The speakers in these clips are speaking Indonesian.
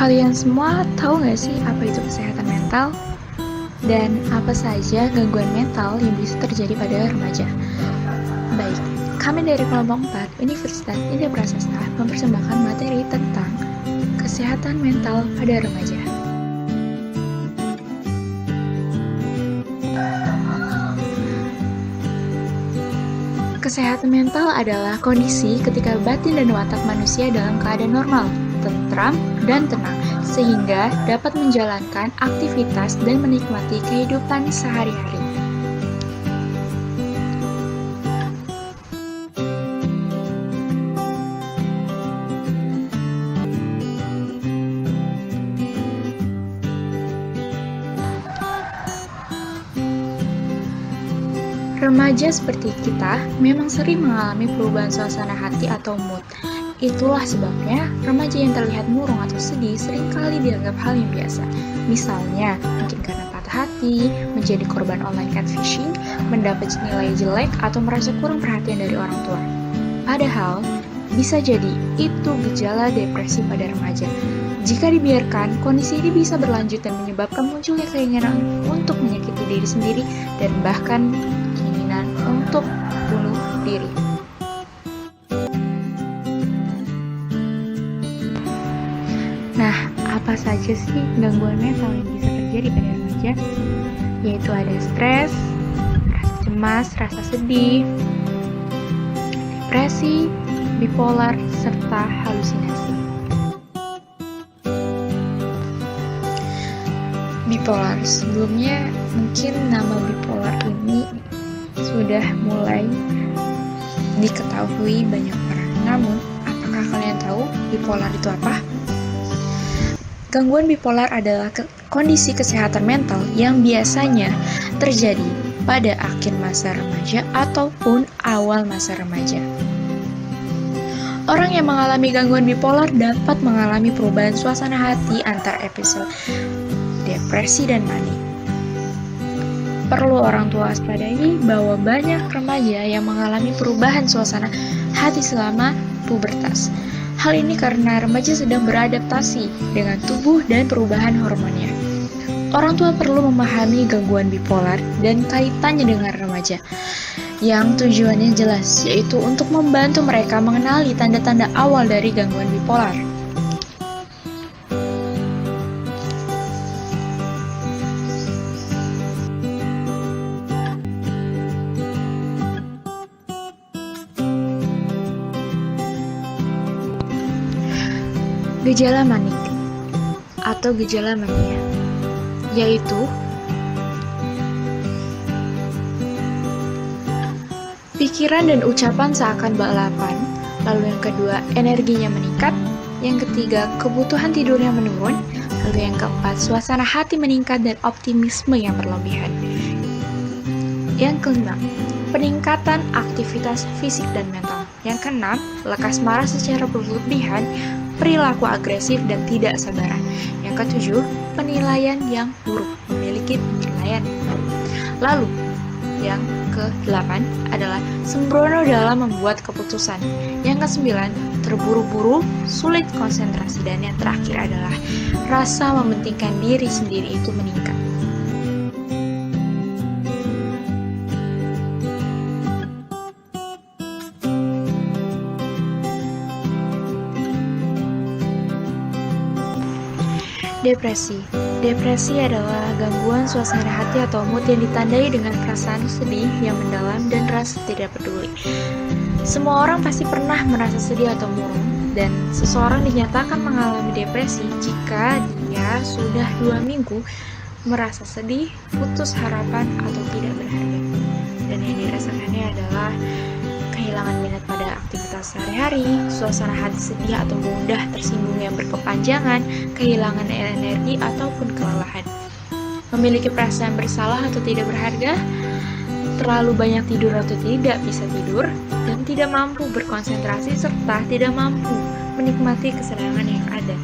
Kalian semua tahu nggak sih apa itu kesehatan mental? Dan apa saja gangguan mental yang bisa terjadi pada remaja? Baik, kami dari kelompok 4 Universitas Indah Prasasta mempersembahkan materi tentang kesehatan mental pada remaja. Kesehatan mental adalah kondisi ketika batin dan watak manusia dalam keadaan normal, tentram, dan tenang, sehingga dapat menjalankan aktivitas dan menikmati kehidupan sehari-hari. Remaja seperti kita memang sering mengalami perubahan suasana hati atau mood. Itulah sebabnya remaja yang terlihat murung atau sedih seringkali dianggap hal yang biasa. Misalnya, mungkin karena patah hati, menjadi korban online catfishing, mendapat nilai jelek, atau merasa kurang perhatian dari orang tua. Padahal, bisa jadi itu gejala depresi pada remaja. Jika dibiarkan, kondisi ini bisa berlanjut dan menyebabkan munculnya keinginan untuk menyakiti diri sendiri dan bahkan keinginan untuk bunuh diri. Nah, apa saja sih gangguan mental yang bisa terjadi pada remaja? Yaitu ada stres, rasa cemas, rasa sedih, depresi, bipolar, serta halusinasi. Bipolar, sebelumnya mungkin nama bipolar ini sudah mulai diketahui banyak orang. Namun, apakah kalian tahu bipolar itu apa? Gangguan bipolar adalah kondisi kesehatan mental yang biasanya terjadi pada akhir masa remaja ataupun awal masa remaja. Orang yang mengalami gangguan bipolar dapat mengalami perubahan suasana hati antar episode depresi dan mani. Perlu orang tua waspadai bahwa banyak remaja yang mengalami perubahan suasana hati selama pubertas. Hal ini karena remaja sedang beradaptasi dengan tubuh dan perubahan hormonnya. Orang tua perlu memahami gangguan bipolar dan kaitannya dengan remaja, yang tujuannya jelas, yaitu untuk membantu mereka mengenali tanda-tanda awal dari gangguan bipolar. Gejala manik atau gejala mania, yaitu pikiran dan ucapan seakan balapan. Lalu yang kedua, energinya meningkat. Yang ketiga, kebutuhan tidurnya menurun. Lalu yang keempat, suasana hati meningkat dan optimisme yang berlebihan. Yang kelima, peningkatan aktivitas fisik dan mental. Yang keenam, lekas marah secara berlebihan, perilaku agresif dan tidak sabaran. Yang ketujuh, penilaian yang buruk, memiliki penilaian buruk. Lalu, yang ke-8 adalah sembrono dalam membuat keputusan. Yang ke-9, terburu-buru, sulit konsentrasi. Dan yang terakhir adalah rasa mementingkan diri sendiri itu meningkat. Depresi. Depresi adalah gangguan suasana hati atau mood yang ditandai dengan perasaan sedih yang mendalam dan rasa tidak peduli. Semua orang pasti pernah merasa sedih atau murung, dan seseorang dinyatakan mengalami depresi jika dia sudah 2 minggu merasa sedih, putus harapan, atau tidak berharga. Dan yang dirasakannya adalah kehilangan minat pada aktivitas sehari-hari, suasana hati sedih atau mudah tersinggung yang berkepanjangan, kehilangan energi ataupun kelelahan, memiliki perasaan bersalah atau tidak berharga, terlalu banyak tidur atau tidak bisa tidur, dan tidak mampu berkonsentrasi serta tidak mampu menikmati kesenangan yang ada.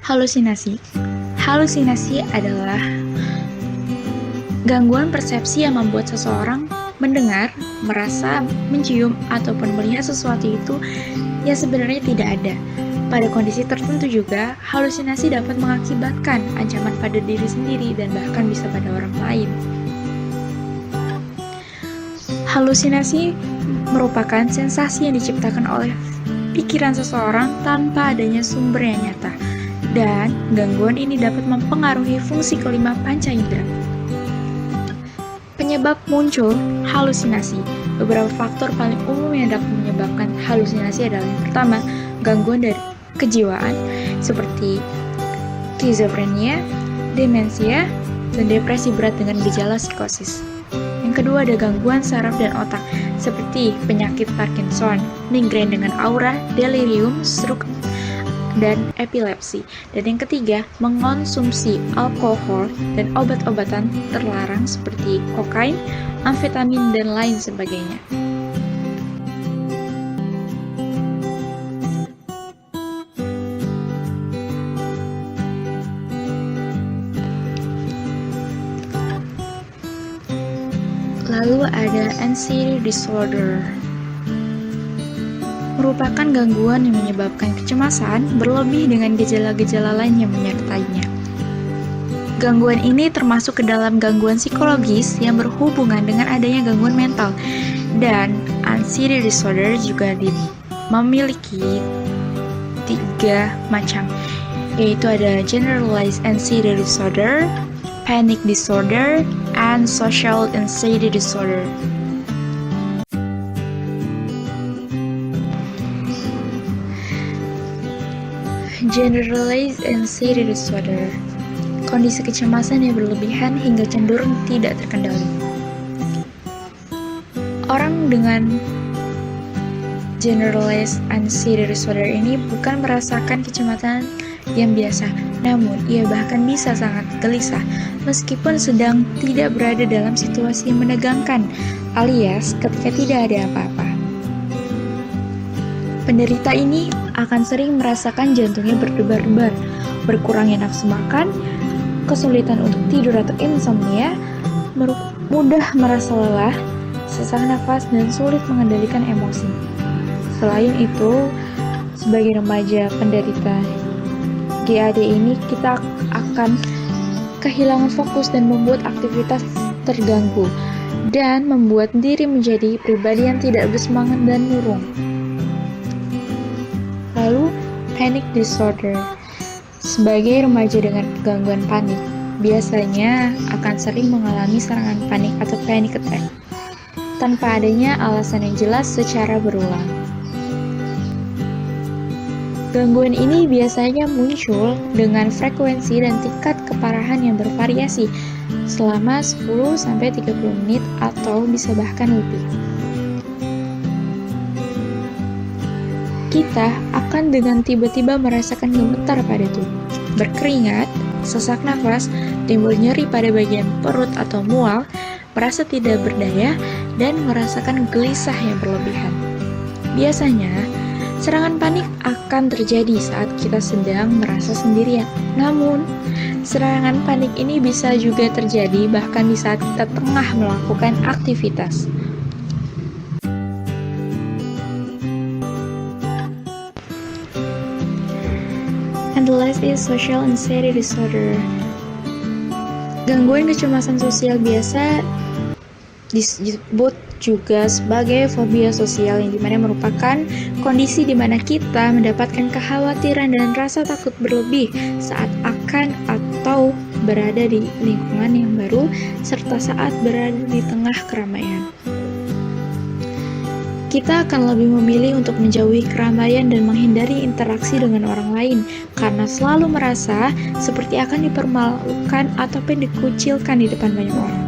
Halusinasi. Halusinasi adalah Gangguan persepsi yang membuat seseorang mendengar, merasa, mencium, ataupun melihat sesuatu itu yang sebenarnya tidak ada. Pada kondisi tertentu juga, halusinasi dapat mengakibatkan ancaman pada diri sendiri dan bahkan bisa pada orang lain. Halusinasi merupakan sensasi yang diciptakan oleh pikiran seseorang tanpa adanya sumber yang nyata, dan gangguan ini dapat mempengaruhi fungsi kelima panca indera. Penyebab muncul halusinasi. Beberapa faktor paling umum yang dapat menyebabkan halusinasi adalah yang pertama, gangguan dari kejiwaan seperti skizofrenia, demensia, dan depresi berat dengan gejala psikosis. Yang kedua ada gangguan saraf dan otak seperti penyakit Parkinson, migrain dengan aura, delirium, stroke, dan epilepsi. Dan yang ketiga, mengonsumsi alkohol dan obat-obatan terlarang seperti kokain, amfetamin, dan lain sebagainya. Lalu ada anxiety disorder. Merupakan gangguan yang menyebabkan kecemasan berlebih dengan gejala-gejala lain yang menyertainya. Gangguan ini termasuk ke dalam gangguan psikologis yang berhubungan dengan adanya gangguan mental. Dan anxiety disorder juga memiliki 3 macam, yaitu ada generalized anxiety disorder, panic disorder, and social anxiety disorder. Generalized anxiety disorder, kondisi kecemasan yang berlebihan hingga cenderung tidak terkendali. Orang dengan generalized anxiety disorder ini bukan merasakan kecemasan yang biasa, namun ia bahkan bisa sangat gelisah meskipun sedang tidak berada dalam situasi yang menegangkan, alias ketika tidak ada apa-apa. Penderita ini akan sering merasakan jantungnya berdebar-debar, berkurangnya nafsu makan, kesulitan untuk tidur atau insomnia, mudah merasa lelah, sesak nafas, dan sulit mengendalikan emosi. Selain itu, sebagai remaja penderita GAD ini, kita akan kehilangan fokus dan membuat aktivitas terganggu, dan membuat diri menjadi pribadi yang tidak bersemangat dan murung. Lalu, panic disorder. Sebagai remaja dengan gangguan panik, biasanya akan sering mengalami serangan panik atau panic attack tanpa adanya alasan yang jelas secara berulang. Gangguan ini biasanya muncul dengan frekuensi dan tingkat keparahan yang bervariasi selama 10-30 menit atau bisa bahkan lebih. Kita akan dengan tiba-tiba merasakan gemetar pada tubuh, berkeringat, sesak nafas, timbul nyeri pada bagian perut atau mual, merasa tidak berdaya, dan merasakan gelisah yang berlebihan. Biasanya, serangan panik akan terjadi saat kita sedang merasa sendirian. Namun, serangan panik ini bisa juga terjadi bahkan di saat kita tengah melakukan aktivitas. And the last is social anxiety disorder. Gangguan kecemasan sosial biasa disebut juga sebagai fobia sosial, yang dimana merupakan kondisi di mana kita mendapatkan kekhawatiran dan rasa takut berlebih saat akan atau berada di lingkungan yang baru serta saat berada di tengah keramaian. Kita akan lebih memilih untuk menjauhi keramaian dan menghindari interaksi dengan orang lain karena selalu merasa seperti akan dipermalukan ataupun dikucilkan di depan banyak orang.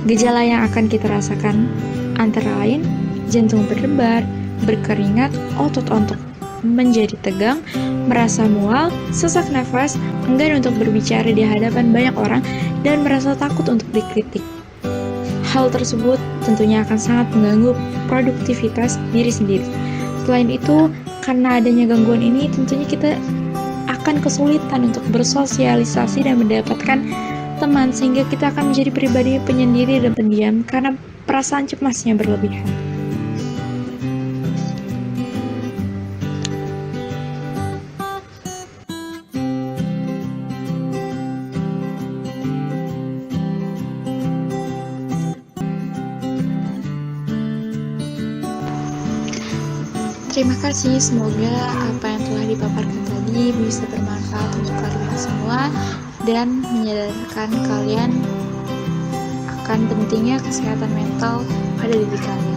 Gejala yang akan kita rasakan antara lain jantung berdebar, berkeringat, otot-otot menjadi tegang, merasa mual, sesak nafas, enggan untuk berbicara di hadapan banyak orang, dan merasa takut untuk dikritik. Hal tersebut tentunya akan sangat mengganggu produktivitas diri sendiri. Selain itu, karena adanya gangguan ini, tentunya kita akan kesulitan untuk bersosialisasi dan mendapatkan teman, sehingga kita akan menjadi pribadi penyendiri dan pendiam karena perasaan cemasnya berlebihan. Terima kasih, semoga apa yang telah dipaparkan tadi bisa bermanfaat untuk kalian semua dan menyadarkan kalian akan pentingnya kesehatan mental pada diri kalian.